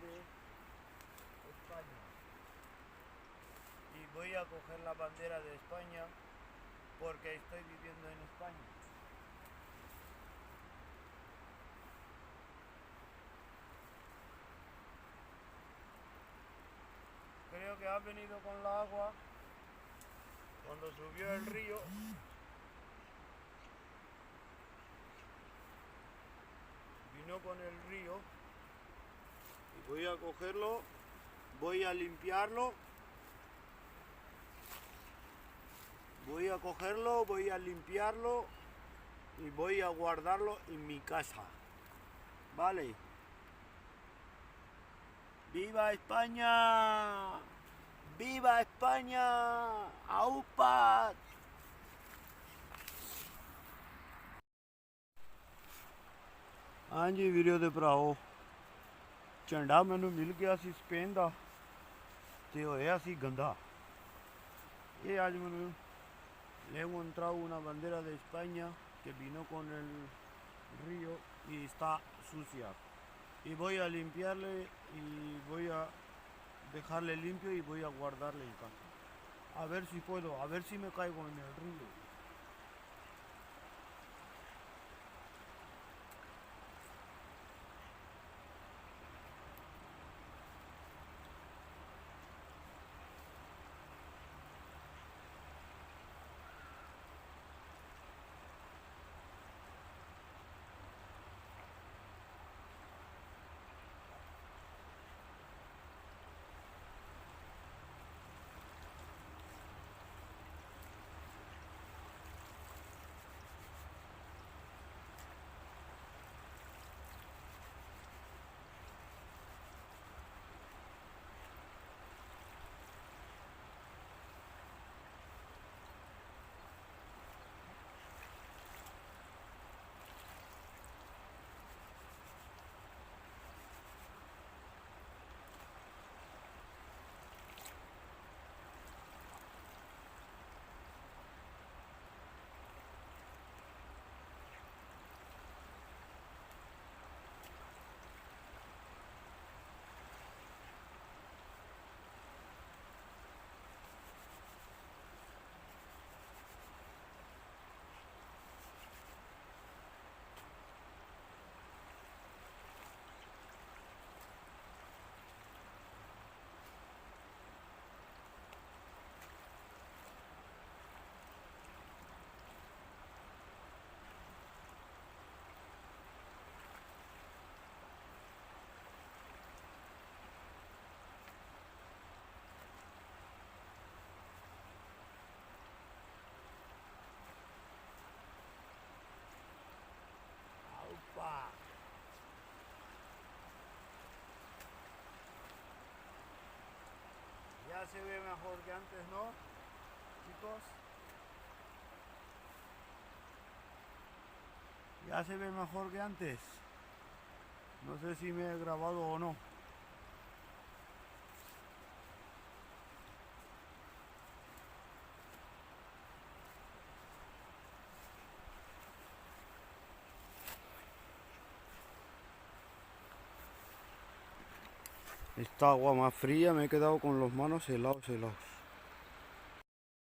de España. Y voy a coger la bandera de España porque estoy viviendo en España. Creo que ha venido con la agua cuando subió el río. Vino con el río y voy a cogerlo, voy a limpiarlo, voy a cogerlo, voy a limpiarlo y voy a guardarlo en mi casa. Vale. ¡Viva España! ¡Viva España! ¡Aupa! हाँ जी वीडियो दे भराओ झंडा मैनू मिल गया सी स्पेन दा ते होया सी गंदा ये आज मैनू le he encontrado una bandera de España que vino con el río y está sucia y voy a limpiarle y voy a dejarle limpio y voy a guardarle en casa a ver si puedo, a ver si me caigo en el río. Ya se ve mejor que antes, ¿no, chicos? Ya se ve mejor que antes. No sé si me he grabado o no. Esta agua más fría, me he quedado con las manos helados.